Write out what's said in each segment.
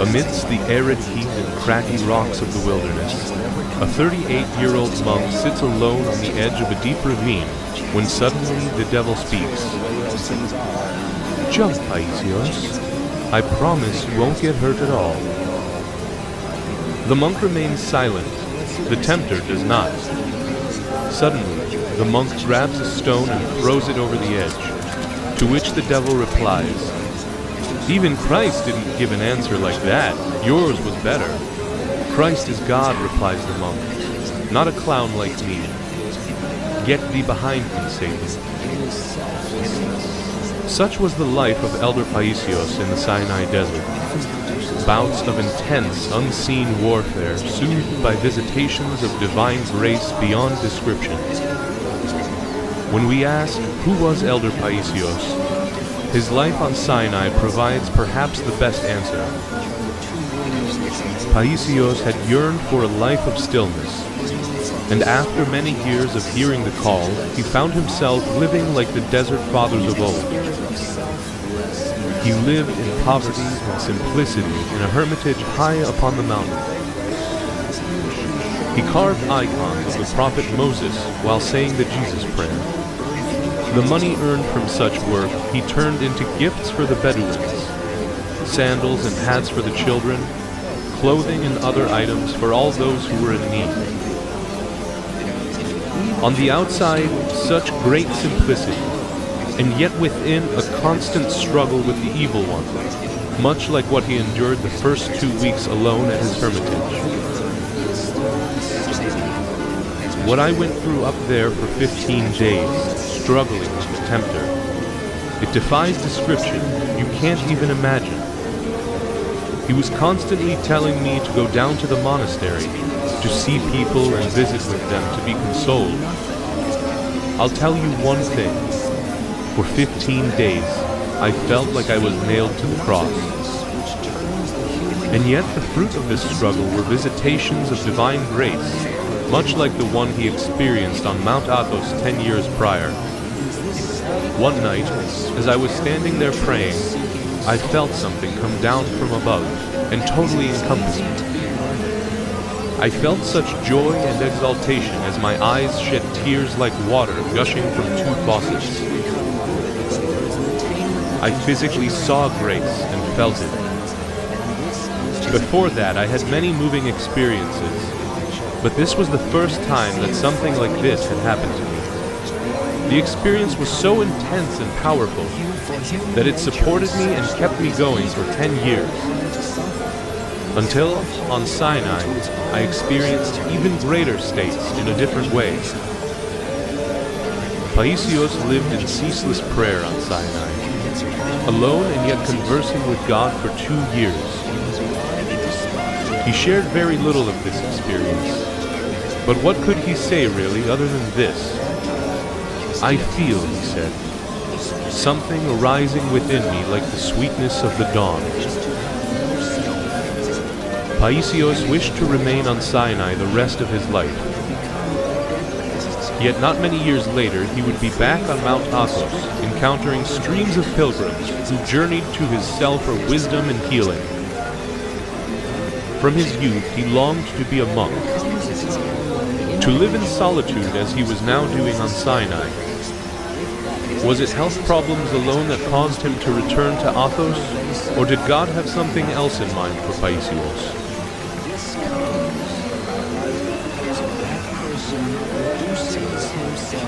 Amidst the arid heat and craggy rocks of the wilderness, a 38-year-old monk sits alone on the edge of a deep ravine when suddenly the devil speaks. "Jump, Paisios. I promise you won't get hurt at all." The monk remains silent. The tempter does not. Suddenly, the monk grabs a stone and throws it over the edge, to which the devil replies, "Even Christ didn't give an answer like that. Yours was better." "Christ is God," replies the monk, "not a clown like me. Get thee behind me, Satan." Such was the life of Elder Paisios in the Sinai desert. Bouts of intense, unseen warfare, soothed by visitations of divine grace beyond description. When we ask, who was Elder Paisios? His life on Sinai provides perhaps the best answer. Paisios had yearned for a life of stillness, and after many years of hearing the call, he found himself living like the desert fathers of old. He lived in poverty and simplicity in a hermitage high upon the mountain. He carved icons of the prophet Moses while saying the Jesus prayer. The money earned from such work he turned into gifts for the Bedouins, sandals and hats for the children, clothing and other items for all those who were in need. On the outside, such great simplicity, and yet within a constant struggle with the evil one, much like what he endured the first 2 weeks alone at his hermitage. What I went through up there for 15 days, struggling with the tempter, it defies description. You can't even imagine. He was constantly telling me to go down to the monastery, to see people and visit with them to be consoled. I'll tell you one thing. For 15 days, I felt like I was nailed to the cross. And yet the fruit of this struggle were visitations of divine grace, much like the one he experienced on Mount Athos 10 years prior. One night, as I was standing there praying, I felt something come down from above and totally encompass me. I felt such joy and exaltation as my eyes shed tears like water gushing from 2 faucets. I physically saw grace and felt it. Before that, I had many moving experiences, but this was the first time that something like this had happened to me. The experience was so intense and powerful that it supported me and kept me going for 10 years. Until, on Sinai, I experienced even greater states in a different way. Paisios lived in ceaseless prayer on Sinai, alone and yet conversing with God for 2 years. He shared very little of this experience, but what could he say really other than this? "I feel," he said, "something arising within me like the sweetness of the dawn." Paisios wished to remain on Sinai the rest of his life. Yet not many years later, he would be back on Mount Athos, encountering streams of pilgrims who journeyed to his cell for wisdom and healing. From his youth, he longed to be a monk, to live in solitude as he was now doing on Sinai. Was it health problems alone that caused him to return to Athos, or did God have something else in mind for Paisios? From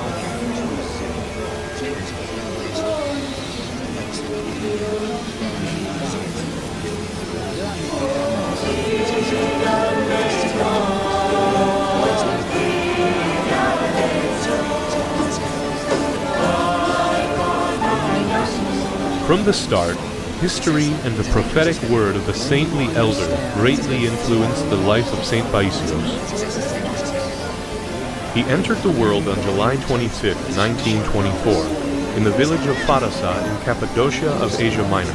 the start, history and the prophetic word of the saintly elder greatly influenced the life of Saint Paisios. He entered the world on July 25, 1924, in the village of Farasa in Cappadocia of Asia Minor.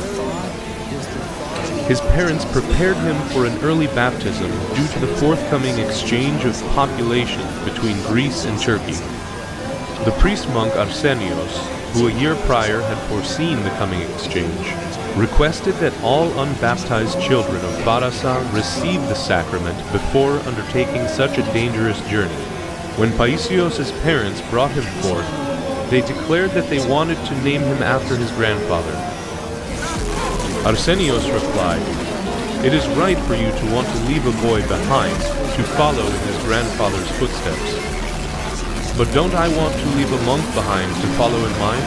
His parents prepared him for an early baptism due to the forthcoming exchange of population between Greece and Turkey. The priest-monk Arsenios, who a year prior had foreseen the coming exchange, requested that all unbaptized children of Farasa receive the sacrament before undertaking such a dangerous journey. When Paisios' parents brought him forth, they declared that they wanted to name him after his grandfather. Arsenios replied, "It is right for you to want to leave a boy behind, to follow in his grandfather's footsteps. But don't I want to leave a monk behind to follow in mine?"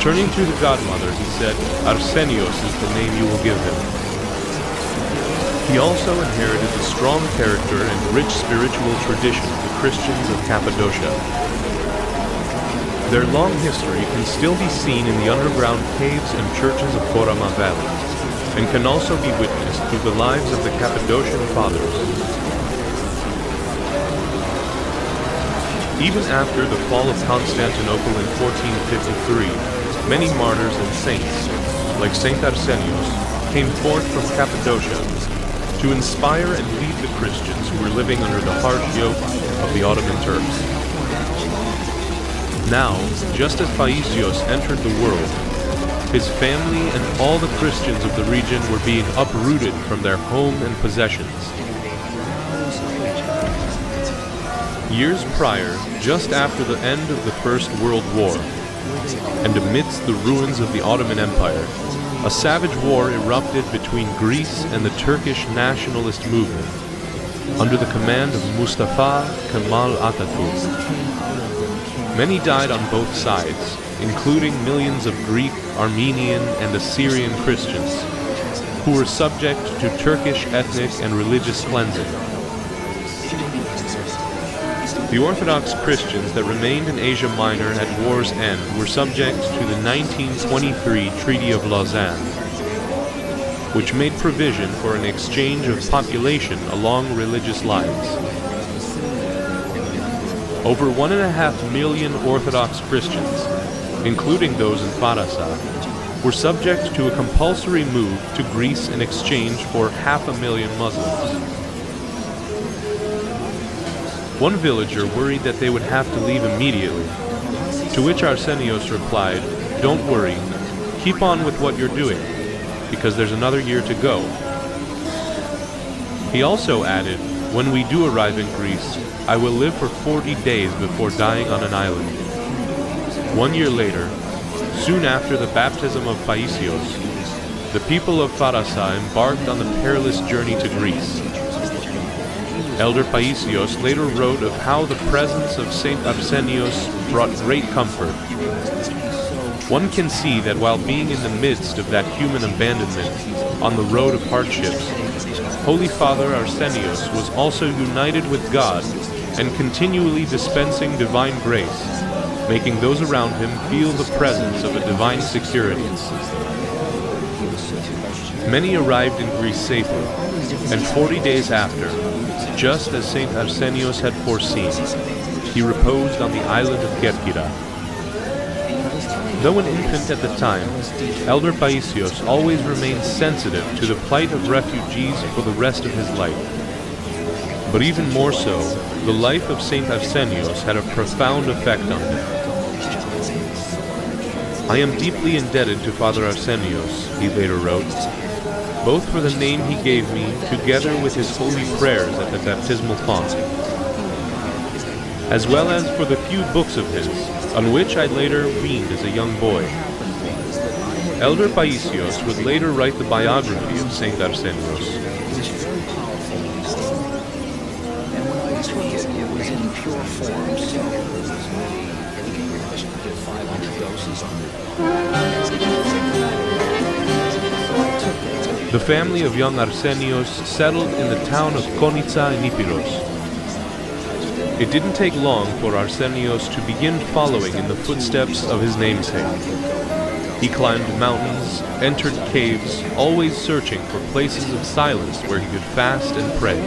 Turning to the godmother, he said, "Arsenios is the name you will give him." He also inherited the strong character and rich spiritual tradition of the Christians of Cappadocia. Their long history can still be seen in the underground caves and churches of Korama Valley, and can also be witnessed through the lives of the Cappadocian Fathers. Even after the fall of Constantinople in 1453, many martyrs and saints, like Saint Arsenios, came forth from Cappadocia to inspire and lead the Christians who were living under the harsh yoke of the Ottoman Turks. Now, just as Paisios entered the world, his family and all the Christians of the region were being uprooted from their home and possessions. Years prior, just after the end of the First World War, and amidst the ruins of the Ottoman Empire, a savage war erupted between Greece and the Turkish nationalist movement, under the command of Mustafa Kemal Atatürk. Many died on both sides, including millions of Greek, Armenian, and Assyrian Christians, who were subject to Turkish ethnic and religious cleansing. The Orthodox Christians that remained in Asia Minor at war's end were subject to the 1923 Treaty of Lausanne, which made provision for an exchange of population along religious lines. Over 1.5 million Orthodox Christians, including those in Farasa, were subject to a compulsory move to Greece in exchange for 500,000 Muslims. One villager worried that they would have to leave immediately, to which Arsenios replied, "Don't worry, keep on with what you're doing, because there's another year to go." He also added, "When we do arrive in Greece, I will live for 40 days before dying on an island." 1 year later, soon after the baptism of Paisios, the people of Farasa embarked on the perilous journey to Greece. Elder Paisios later wrote of how the presence of Saint Arsenios brought great comfort. One can see that while being in the midst of that human abandonment, on the road of hardships, Holy Father Arsenios was also united with God and continually dispensing divine grace, making those around him feel the presence of a divine security. Many arrived in Greece safely, and 40 days after, just as Saint Arsenios had foreseen, he reposed on the island of Kerkyra. Though an infant at the time, Elder Paisios always remained sensitive to the plight of refugees for the rest of his life. But even more so, the life of Saint Arsenios had a profound effect on him. "I am deeply indebted to Father Arsenios," he later wrote, "both for the name he gave me, together with his holy prayers at the baptismal font, as well as for the few books of his, on which I later read as a young boy." Elder Paisios would later write the biography of Saint Arsenios. It was in pure form, so The family of young Arsenios settled in the town of Konica in Epirus. It didn't take long for Arsenios to begin following in the footsteps of his namesake. He climbed mountains, entered caves, always searching for places of silence where he could fast and pray.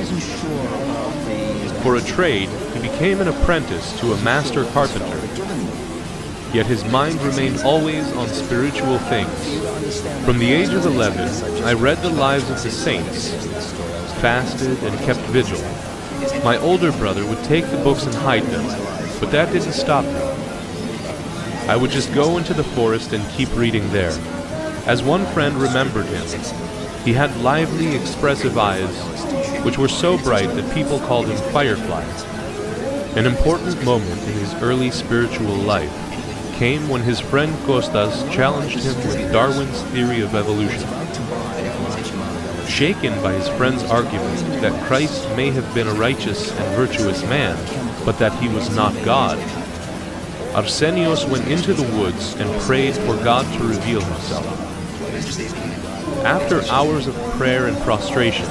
For a trade, he became an apprentice to a master carpenter. Yet his mind remained always on spiritual things. From the age of 11, I read the lives of the saints, fasted and kept vigil. My older brother would take the books and hide them, but that didn't stop me. I would just go into the forest and keep reading there. As one friend remembered him, he had lively, expressive eyes, which were so bright that people called him Firefly. An important moment in his early spiritual life came when his friend Kostas challenged him with Darwin's theory of evolution. Shaken by his friend's argument that Christ may have been a righteous and virtuous man, but that he was not God, Arsenios went into the woods and prayed for God to reveal himself. After hours of prayer and prostration,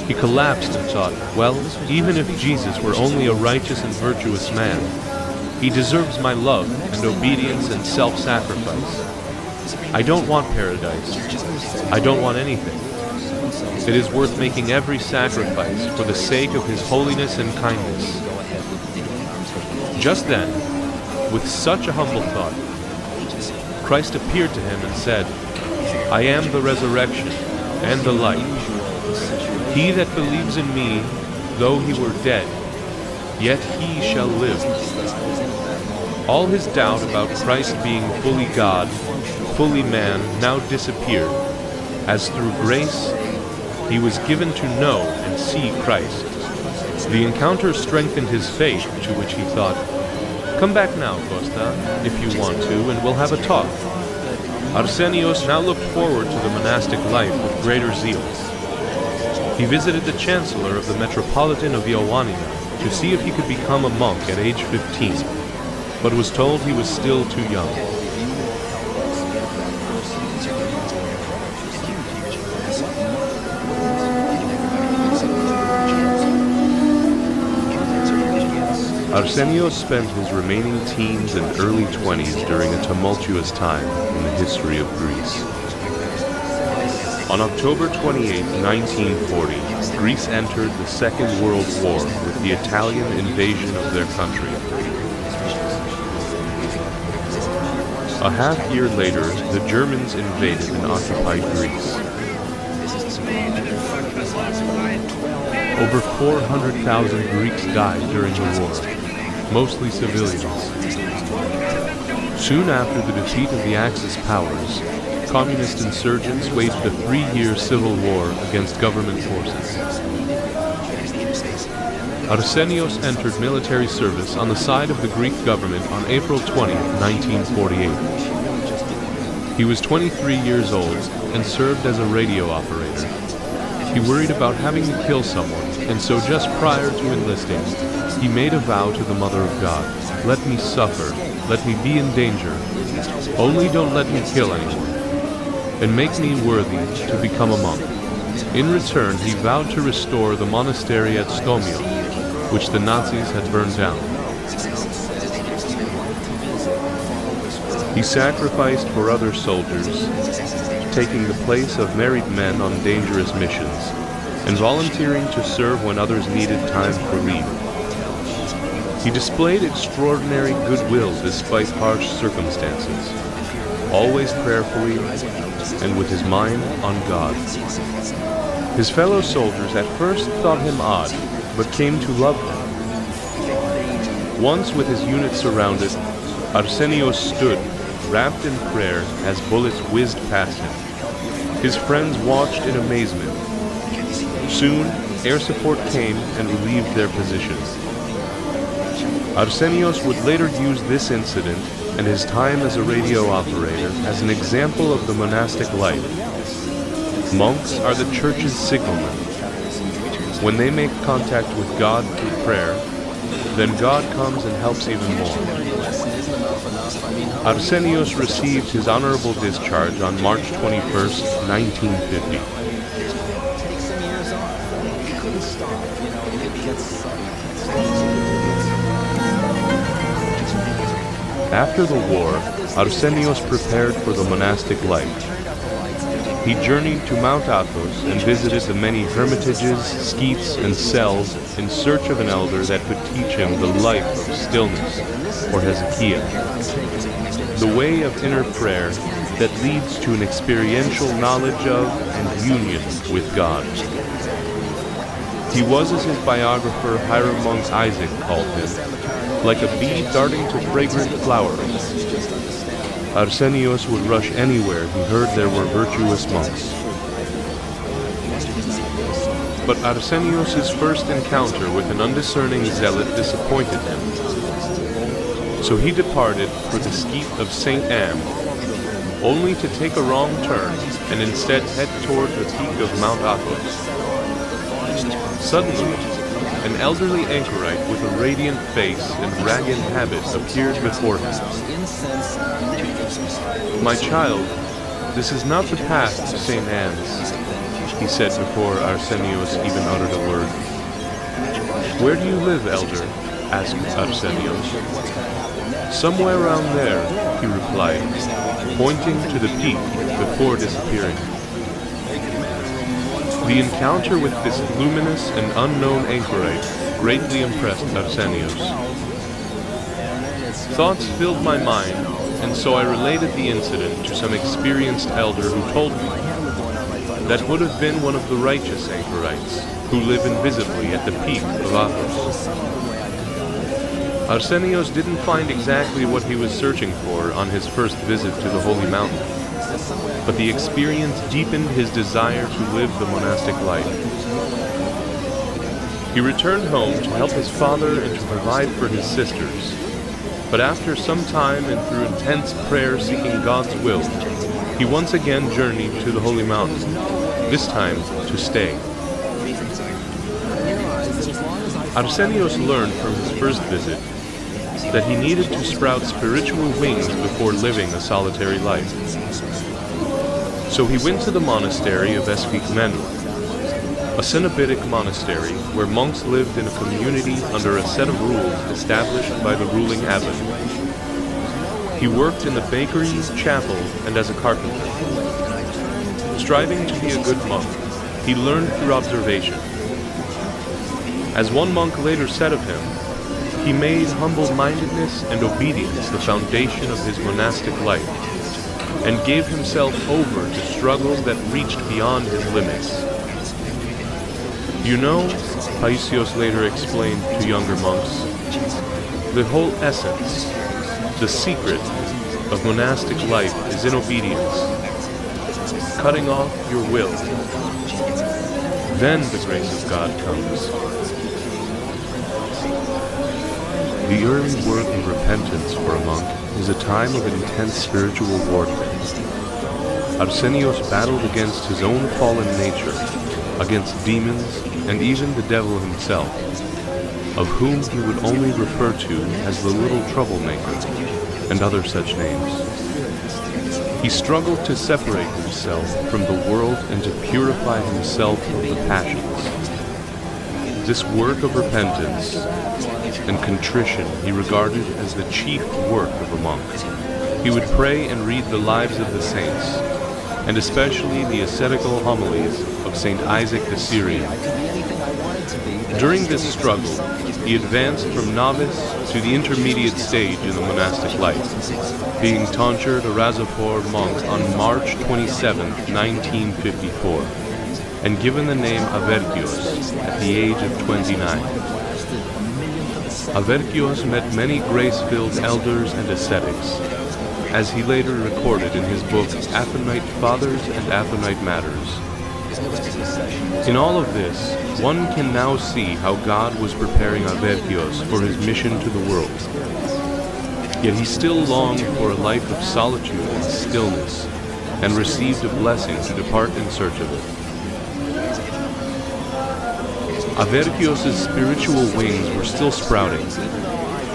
he collapsed and thought, well, even if Jesus were only a righteous and virtuous man, he deserves my love and obedience and self-sacrifice. I don't want paradise. I don't want anything. It is worth making every sacrifice for the sake of his holiness and kindness. Just then, with such a humble thought, Christ appeared to him and said, I am the resurrection and the life. He that believes in me, though he were dead, yet he shall live. All his doubt about Christ being fully God, fully man, now disappeared, as through grace he was given to know and see Christ. The encounter strengthened his faith, to which he thought, come back now, Costa, if you want to, and we'll have a talk. Arsenios now looked forward to the monastic life with greater zeal. He visited the chancellor of the Metropolitan of Ioannina to see if he could become a monk at age 15, but was told he was still too young. Arsenios spent his remaining teens and early 20s during a tumultuous time in the history of Greece. On October 28, 1940, Greece entered the Second World War with the Italian invasion of their country. A half year later, the Germans invaded and occupied Greece. Over 400,000 Greeks died during the war, mostly civilians. Soon after the defeat of the Axis powers, communist insurgents waged a 3-year civil war against government forces. Arsenios entered military service on the side of the Greek government on April 20, 1948. He was 23 years old and served as a radio operator. He worried about having to kill someone, and so just prior to enlisting, he made a vow to the Mother of God, "Let me suffer, let me be in danger, only don't let me kill anyone, and make me worthy to become a monk." In return, he vowed to restore the monastery at Stomio, which the Nazis had burned down. He sacrificed for other soldiers, taking the place of married men on dangerous missions, and volunteering to serve when others needed time for leave. He displayed extraordinary goodwill despite harsh circumstances, always prayerfully and with his mind on God. His fellow soldiers at first thought him odd, but came to love him. Once with his unit surrounded, Arsenios stood, wrapped in prayer, as bullets whizzed past him. His friends watched in amazement. Soon, air support came and relieved their positions. Arsenios would later use this incident and his time as a radio operator as an example of the monastic life. Monks are the church's signalmen. When they make contact with God through prayer, then God comes and helps even more. Arsenios received his honorable discharge on March 21st, 1950. After the war, Arsenios prepared for the monastic life. He journeyed to Mount Athos and visited the many hermitages, skeets, and cells in search of an elder that could teach him the life of stillness, or Hezekiah, the way of inner prayer that leads to an experiential knowledge of and union with God. He was, as his biographer Hiram Monk Isaac called him, like a bee darting to fragrant flowers. Arsenios would rush anywhere he heard there were virtuous monks. But Arsenios' first encounter with an undiscerning zealot disappointed him. So he departed for the skeet of St. Anne, only to take a wrong turn and instead head toward the peak of Mount Athos. Suddenly, an elderly anchorite with a radiant face and ragged habit appeared before him. "My child, this is not the path to St. Anne's," he said before Arsenios even uttered a word. "Where do you live, elder?" asked Arsenios. "Somewhere around there," he replied, pointing to the peak before disappearing. The encounter with this luminous and unknown anchorite greatly impressed Arsenios. Thoughts filled my mind, and so I related the incident to some experienced elder who told me that would have been one of the righteous anchorites who live invisibly at the peak of Athos. Arsenios didn't find exactly what he was searching for on his first visit to the holy mountain, but the experience deepened his desire to live the monastic life. He returned home to help his father and to provide for his sisters, but after some time and through intense prayer seeking God's will, he once again journeyed to the holy mountain, this time to stay. Arsenios learned from his first visit that he needed to sprout spiritual wings before living a solitary life. So he went to the monastery of Esphigmenou, a Cenobitic monastery where monks lived in a community under a set of rules established by the ruling abbot. He worked in the bakery, chapel, and as a carpenter. Striving to be a good monk, he learned through observation. As one monk later said of him, he made humble-mindedness and obedience the foundation of his monastic life, and gave himself over to struggles that reached beyond his limits. "You know," Paisios later explained to younger monks, "the whole essence, the secret of monastic life is in obedience, cutting off your will. Then the grace of God comes." The early work of repentance for a monk is a time of intense spiritual warfare. Arsenios battled against his own fallen nature, against demons, and even the devil himself, of whom he would only refer to as the little troublemaker, and other such names. He struggled to separate himself from the world and to purify himself of the passions. This work of repentance and contrition he regarded as the chief work of a monk. He would pray and read the lives of the saints, and especially the ascetical homilies of St. Isaac the Syrian. During this struggle, he advanced from novice to the intermediate stage in the monastic life, being tonsured a Razafor monk on March 27, 1954, and given the name Averkios at the age of 29. Averkios met many grace-filled elders and ascetics, as he later recorded in his book Athonite Fathers and Athonite Matters. In all of this, one can now see how God was preparing Averkios for his mission to the world. Yet he still longed for a life of solitude and stillness, and received a blessing to depart in search of it. Averkios' spiritual wings were still sprouting,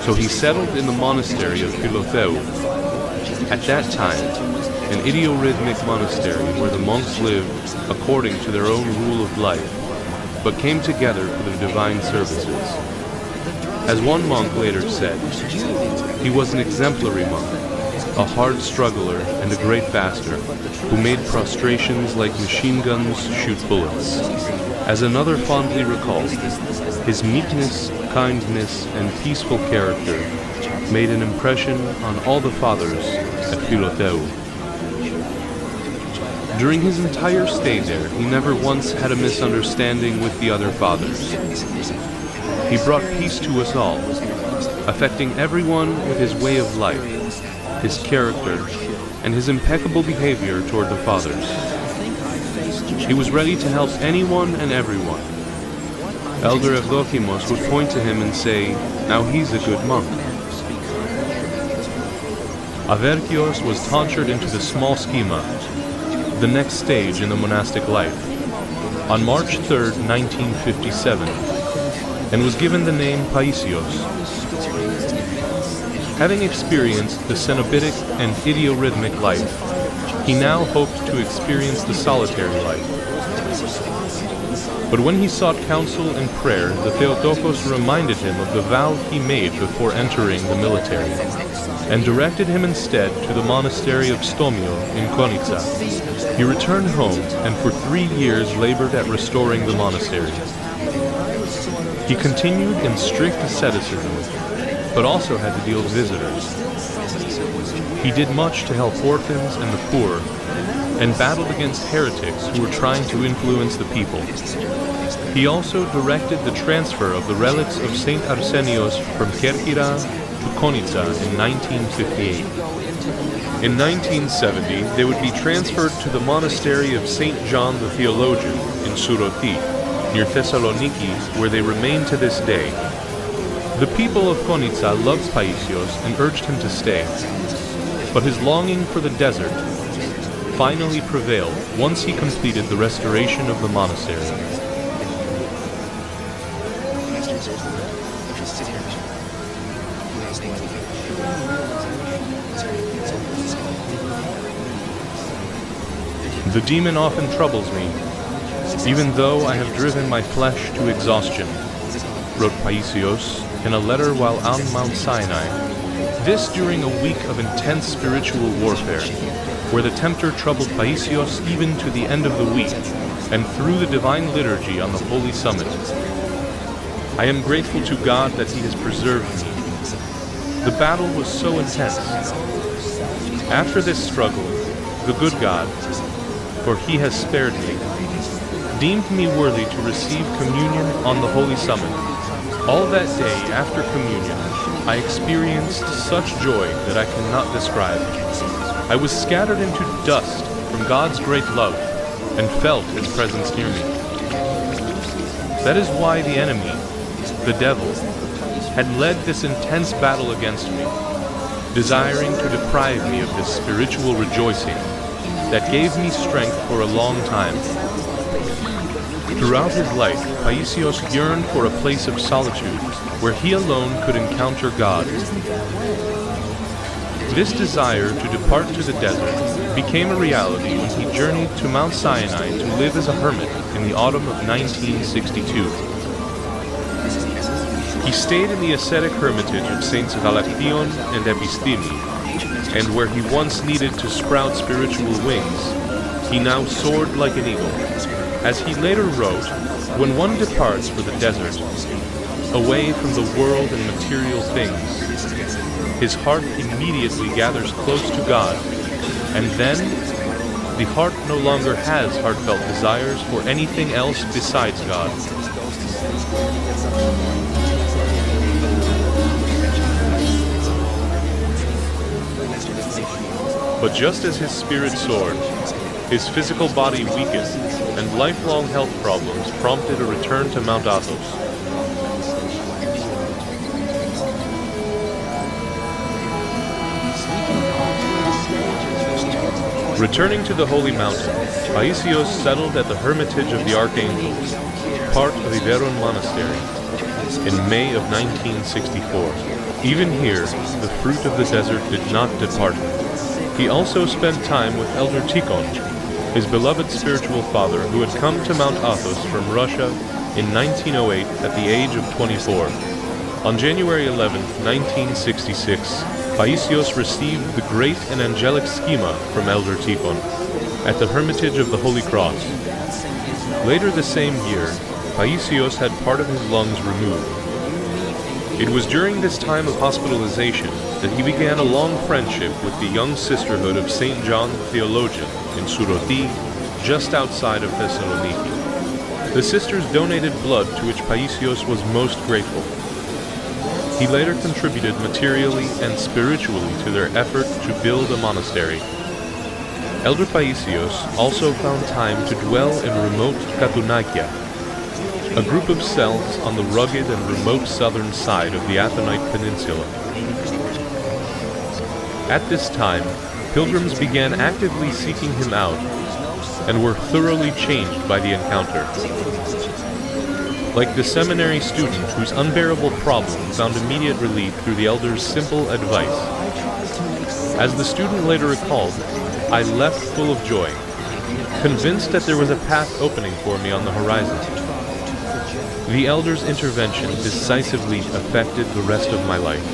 so he settled in the monastery of Philotheu. At that time, an idiorhythmic monastery where the monks lived according to their own rule of life, but came together for the divine services. As one monk later said, he was an exemplary monk, a hard struggler and a great faster, who made prostrations like machine guns shoot bullets. As another fondly recalled, his meekness, kindness, and peaceful character made an impression on all the fathers at Philotheu. During his entire stay there, he never once had a misunderstanding with the other fathers. He brought peace to us all, affecting everyone with his way of life, his character, and his impeccable behavior toward the fathers. He was ready to help anyone and everyone. Elder Evdokimos would point to him and say, "Now he's a good monk." Averkios was tonsured into the small schema, the next stage in the monastic life, on March 3, 1957, and was given the name Paisios. Having experienced the cenobitic and idiorhythmic life, he now hoped to experience the solitary life. But when he sought counsel and prayer, the Theotokos reminded him of the vow he made before entering the military, and directed him instead to the monastery of Stomio in Konica. He returned home and for 3 years labored at restoring the monastery. He continued in strict asceticism, but also had to deal with visitors. He did much to help orphans and the poor, and battled against heretics who were trying to influence the people. He also directed the transfer of the relics of Saint Arsenios from Kerkyra to Konica in 1958. In 1970, they would be transferred to the monastery of Saint John the Theologian in Suroti, near Thessaloniki, where they remain to this day. The people of Konica loved Paisios and urged him to stay, but his longing for the desert finally prevailed once he completed the restoration of the monastery. The demon often troubles me, even though I have driven my flesh to exhaustion, wrote Paisios in a letter while on Mount Sinai, this during a week of intense spiritual warfare, where the tempter troubled Paisios even to the end of the week, and through the divine liturgy on the holy summit. I am grateful to God that He has preserved me. The battle was so intense. After this struggle, the good God, for He has spared me, deemed me worthy to receive communion on the holy summit. All that day after communion, I experienced such joy that I cannot describe. I was scattered into dust from God's great love and felt His presence near me. That is why the enemy, the devil, had led this intense battle against me, desiring to deprive me of this spiritual rejoicing that gave me strength for a long time. Throughout his life, Paisios yearned for a place of solitude where he alone could encounter God. This desire to depart to the desert became a reality when he journeyed to Mount Sinai to live as a hermit in the autumn of 1962. He stayed in the ascetic hermitage of Saints Galaction and Epistimi, and where he once needed to sprout spiritual wings, he now soared like an eagle. As he later wrote, when one departs for the desert, away from the world and material things, his heart immediately gathers close to God, and then the heart no longer has heartfelt desires for anything else besides God. But just as his spirit soared, his physical body weakened, and lifelong health problems prompted a return to Mount Athos. Returning to the holy mountain, Paisios settled at the hermitage of the archangels, part of Iveron Monastery in May of 1964. Even here, the fruit of the desert did not depart him. He also spent time with Elder Tikhon, his beloved spiritual father who had come to Mount Athos from Russia in 1908 at the age of 24. On January 11, 1966, Paisios received the great and angelic schema from Elder Tikhon at the Hermitage of the Holy Cross. Later the same year, Paisios had part of his lungs removed. It was during this time of hospitalization that he began a long friendship with the young sisterhood of St. John the Theologian in Suroti, just outside of Thessaloniki. The sisters donated blood to which Paisios was most grateful. He later contributed materially and spiritually to their effort to build a monastery. Elder Paisios also found time to dwell in remote Katunakia, a group of cells on the rugged and remote southern side of the Athonite Peninsula. At this time, pilgrims began actively seeking him out and were thoroughly changed by the encounter. Like the seminary student whose unbearable problem found immediate relief through the elder's simple advice. As the student later recalled, I left full of joy, convinced that there was a path opening for me on the horizon. The elder's intervention decisively affected the rest of my life.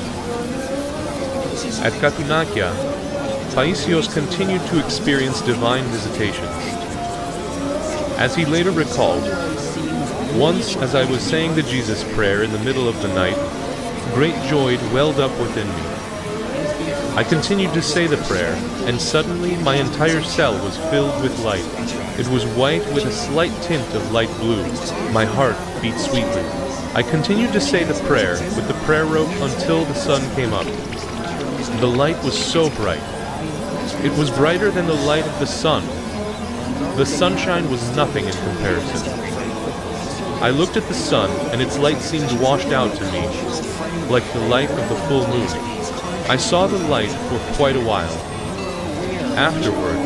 At Katunakia, Paisios continued to experience divine visitations. As he later recalled, once as I was saying the Jesus prayer in the middle of the night, great joy welled up within me. I continued to say the prayer, and suddenly my entire cell was filled with light. It was white with a slight tint of light blue. My heart beat sweetly. I continued to say the prayer with the prayer rope until the sun came up. The light was so bright. It was brighter than the light of the sun. The sunshine was nothing in comparison. I looked at the sun, and its light seemed washed out to me, like the light of the full moon. I saw the light for quite a while. Afterward,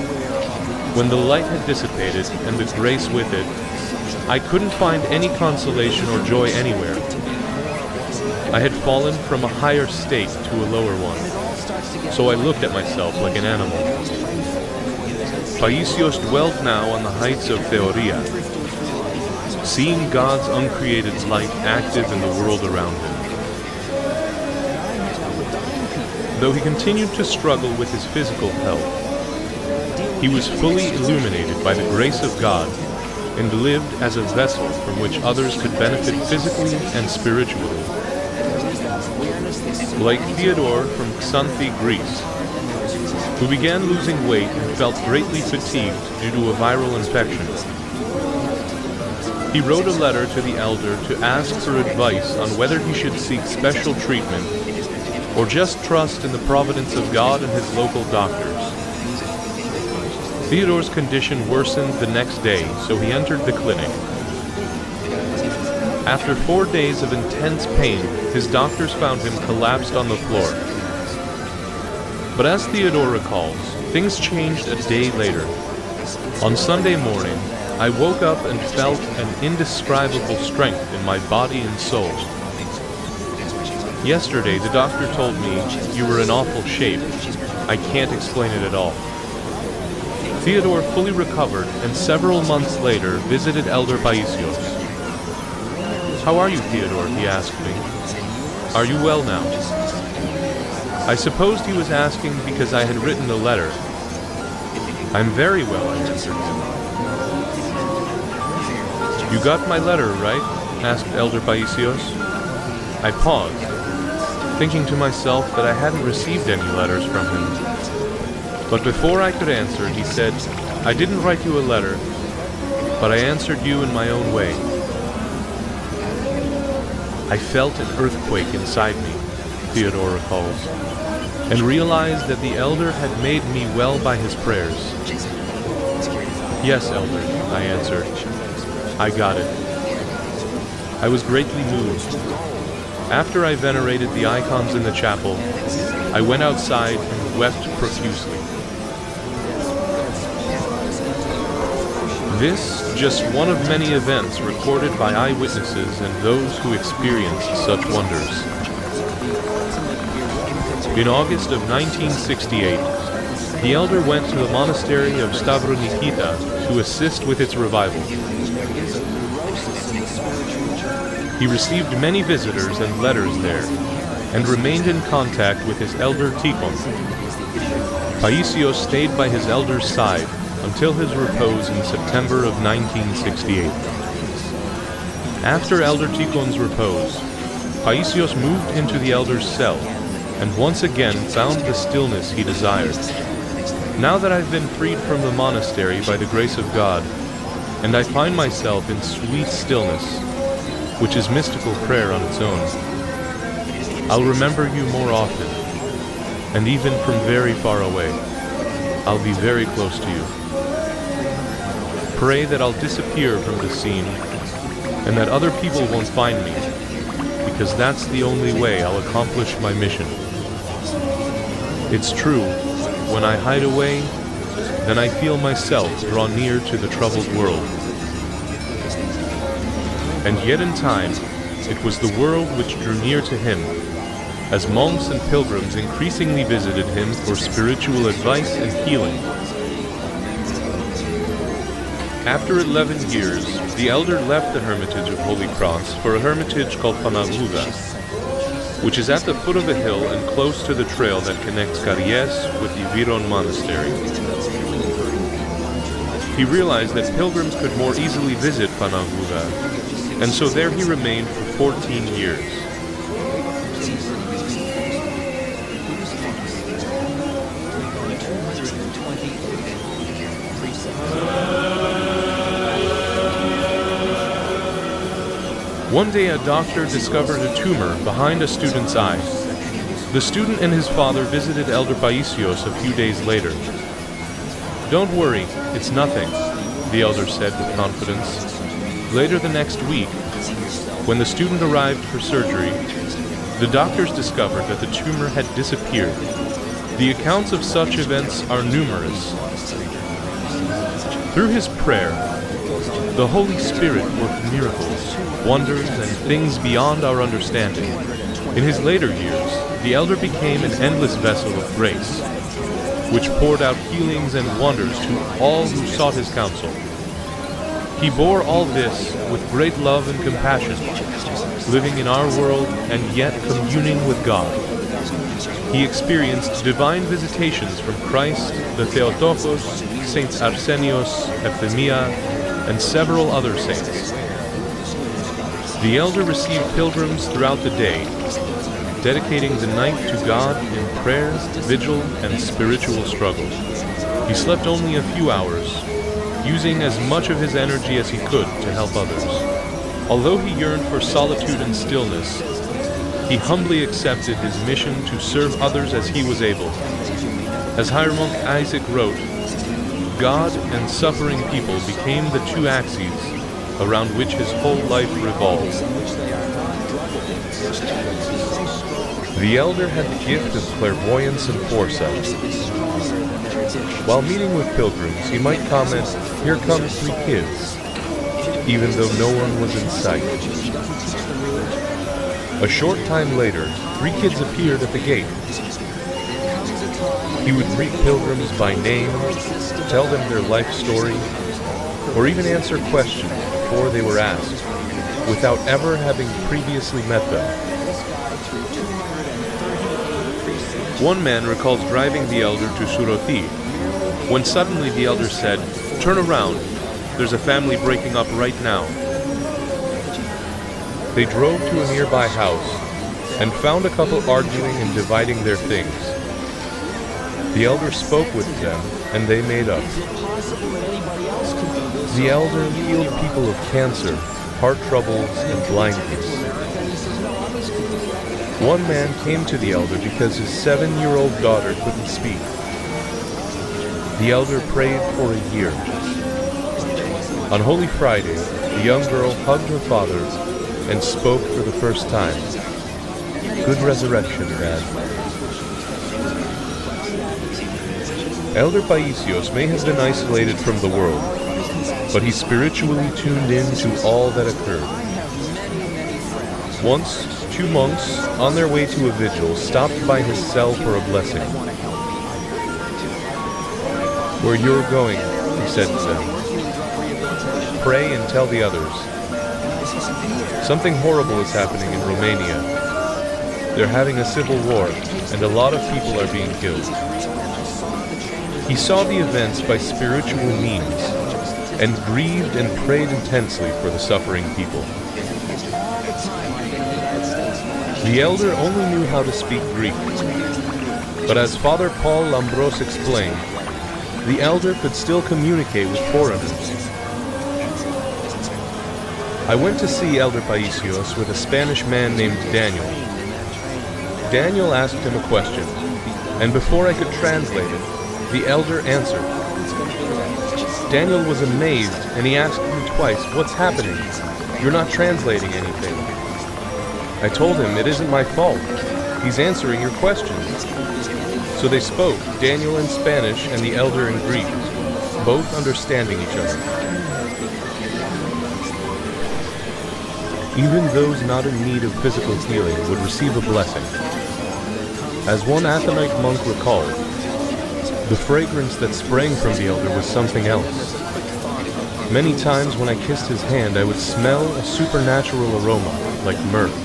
when the light had dissipated and the grace with it, I couldn't find any consolation or joy anywhere. I had fallen from a higher state to a lower one, so I looked at myself like an animal. Paisios dwelt now on the heights of Theoria, seeing God's uncreated light active in the world around him. Though he continued to struggle with his physical health, he was fully illuminated by the grace of God and lived as a vessel from which others could benefit physically and spiritually. Like Theodore from Xanthi, Greece, who began losing weight and felt greatly fatigued due to a viral infection. He wrote a letter to the elder to ask for advice on whether he should seek special treatment or just trust in the providence of God and his local doctors. Theodore's condition worsened the next day, so he entered the clinic. After 4 days of intense pain, his doctors found him collapsed on the floor. But as Theodore recalls, things changed a day later. On Sunday morning, I woke up and felt an indescribable strength in my body and soul. Yesterday, the doctor told me, "You were in awful shape. I can't explain it at all." Theodore fully recovered and several months later visited Elder Paisios. "How are you, Theodore?" he asked me. "Are you well now?" I supposed he was asking because I had written the letter. "I'm very well," I answered him. "You got my letter, right?" asked Elder Paisios. I paused, thinking to myself that I hadn't received any letters from him. But before I could answer, he said, "I didn't write you a letter, but I answered you in my own way." I felt an earthquake inside me, Theodore recalls, and realized that the elder had made me well by his prayers. "Yes, elder," I answered. "I got it." I was greatly moved. After I venerated the icons in the chapel, I went outside and wept profusely. This just one of many events recorded by eyewitnesses and those who experienced such wonders. In August of 1968, the elder went to the monastery of Stavronikita to assist with its revival. He received many visitors and letters there, and remained in contact with his elder Tikhon. Paisios stayed by his elder's side until his repose in September of 1968. After Elder Tikhon's repose, Paisios moved into the elder's cell, and once again found the stillness he desired. Now that I've been freed from the monastery by the grace of God, and I find myself in sweet stillness, which is mystical prayer on its own, I'll remember you more often, and even from very far away, I'll be very close to you. Pray that I'll disappear from the scene, and that other people won't find me, because that's the only way I'll accomplish my mission. It's true, when I hide away, then I feel myself draw near to the troubled world. And yet in time, it was the world which drew near to him, as monks and pilgrims increasingly visited him for spiritual advice and healing. After 11 years, the elder left the hermitage of Holy Cross for a hermitage called Panaguda, which is at the foot of a hill and close to the trail that connects Karies with the Viron monastery. He realized that pilgrims could more easily visit Panaguda, and so there he remained for 14 years. One day a doctor discovered a tumor behind a student's eye. The student and his father visited Elder Paisios a few days later. "Don't worry, it's nothing," the elder said with confidence. Later the next week, when the student arrived for surgery, the doctors discovered that the tumor had disappeared. The accounts of such events are numerous. Through his prayer, the Holy Spirit worked miracles, wonders, and things beyond our understanding. In his later years, the elder became an endless vessel of grace, which poured out healings and wonders to all who sought his counsel. He bore all this with great love and compassion, living in our world and yet communing with God. He experienced divine visitations from Christ, the Theotokos, Saints Arsenios, Euphemia, and several other saints. The elder received pilgrims throughout the day, dedicating the night to God in prayer, vigil, and spiritual struggle. He slept only a few hours, using as much of his energy as he could to help others. Although he yearned for solitude and stillness, he humbly accepted his mission to serve others as he was able. As Higher Monk Isaac wrote, God and suffering people became the two axes around which his whole life revolved. The elder had the gift of clairvoyance and foresight. While meeting with pilgrims, he might comment, "Here come 3 kids," even though no one was in sight. A short time later, 3 kids appeared at the gate. He would greet pilgrims by name, tell them their life story, or even answer questions before they were asked, without ever having previously met them. One man recalls driving the elder to Suroti, when suddenly the elder said, "Turn around, there's a family breaking up right now." They drove to a nearby house and found a couple arguing and dividing their things. The elder spoke with them, and they made up. The elder healed people of cancer, heart troubles, and blindness. One man came to the elder because his 7-year-old daughter couldn't speak. The elder prayed for a year. On Holy Friday, the young girl hugged her father and spoke for the first time. "Good resurrection, Dad." Elder Paisios may have been isolated from the world, but he spiritually tuned in to all that occurred. Once, two monks, on their way to a vigil, stopped by his cell for a blessing. "Where you're going," he said to them, "pray and tell the others. Something horrible is happening in Romania. They're having a civil war, and a lot of people are being killed." He saw the events by spiritual means, and grieved and prayed intensely for the suffering people. The elder only knew how to speak Greek, but as Father Paul Lambros explained, the elder could still communicate with foreigners. I went to see Elder Paisios with a Spanish man named Daniel. Daniel asked him a question, and before I could translate it, the elder answered. Daniel was amazed, and he asked me twice, "What's happening? You're not translating anything." I told him, "It isn't my fault. He's answering your questions." So they spoke, Daniel in Spanish and the elder in Greek, both understanding each other. Even those not in need of physical healing would receive a blessing. As one Athonite monk recalled, the fragrance that sprang from the elder was something else. Many times when I kissed his hand, I would smell a supernatural aroma, like myrrh.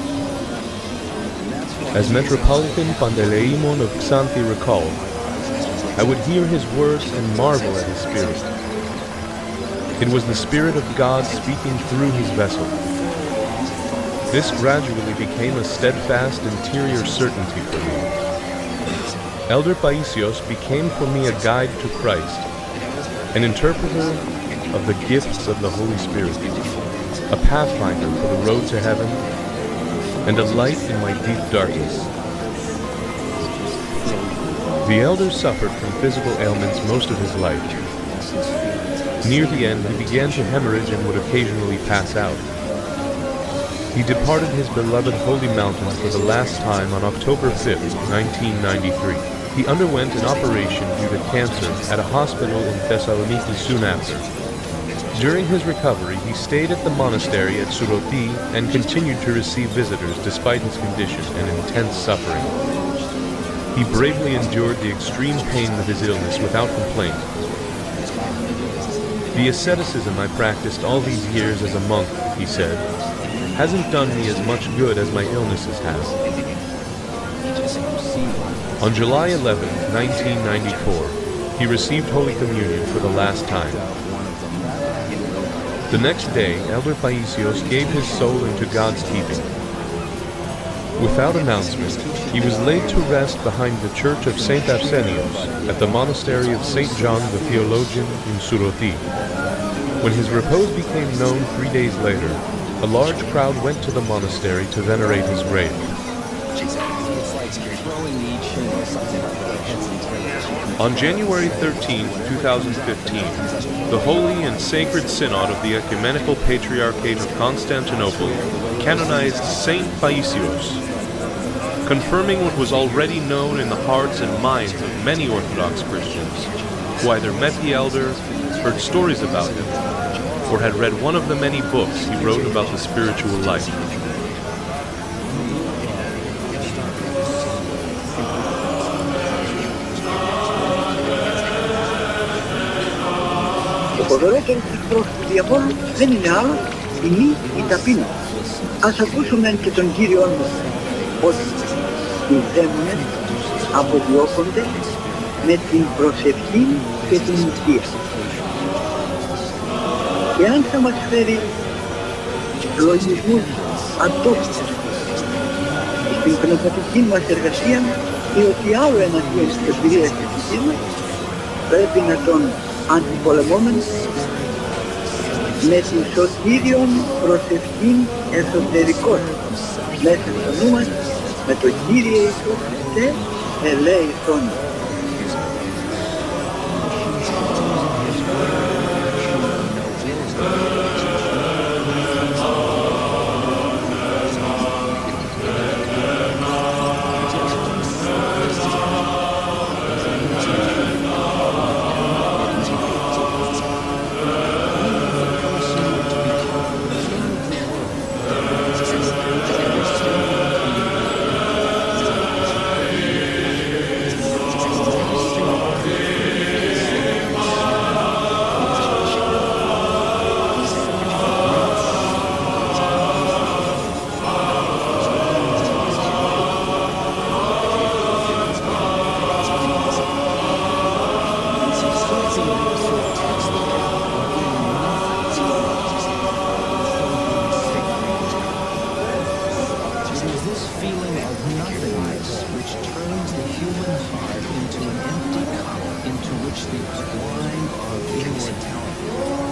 As Metropolitan Panteleimon of Xanthi recalled, I would hear his words and marvel at his spirit. It was the Spirit of God speaking through his vessel. This gradually became a steadfast interior certainty for me. Elder Paisios became for me a guide to Christ, an interpreter of the gifts of the Holy Spirit, a pathfinder for the road to heaven, and a light in my deep darkness. The elder suffered from physical ailments most of his life. Near the end, he began to hemorrhage and would occasionally pass out. He departed his beloved holy mountain for the last time on October 5th, 1993. He underwent an operation due to cancer at a hospital in Thessaloniki soon after. During his recovery, he stayed at the monastery at Suroti and continued to receive visitors despite his condition and intense suffering. He bravely endured the extreme pain of his illness without complaint. "The asceticism I practiced all these years as a monk," he said, "hasn't done me as much good as my illnesses have." On July 11, 1994, he received Holy Communion for the last time. The next day, Elder Paisios gave his soul into God's keeping. Without announcement, he was laid to rest behind the church of St. Arsenios at the monastery of St. John the Theologian in Suroti. When his repose became known 3 days later, a large crowd went to the monastery to venerate his grave. On January 13, 2015, the Holy and Sacred Synod of the Ecumenical Patriarchate of Constantinople canonized Saint Paisios, confirming what was already known in the hearts and minds of many Orthodox Christians, who either met the elder, heard stories about him, or had read one of the many books he wrote about the spiritual life. Ο φοβερότερος εχθρός του διαβόλου δεν είναι άλλο τιμή ή ταπείνωση. Ας ακούσουμε και τον Κύριον μας ότι οι δαίμονες αποδιώκονται με την προσευχή και την νηστεία. Εάν θα μας φέρει λογισμούς ατόπους στην πνευματική μας εργασία ή ότι άλλο εναντίον της εμπειρίας της δικής μας, πρέπει να τον αντιπολεμούμε με την σωτήριον προσευχήν εσωτερικώς μέσα στο νου μας με το Κύριε Ιησού Χριστέ ελέησον. this feeling of nothingness which turns the human heart into an empty cup into which the wine of immortality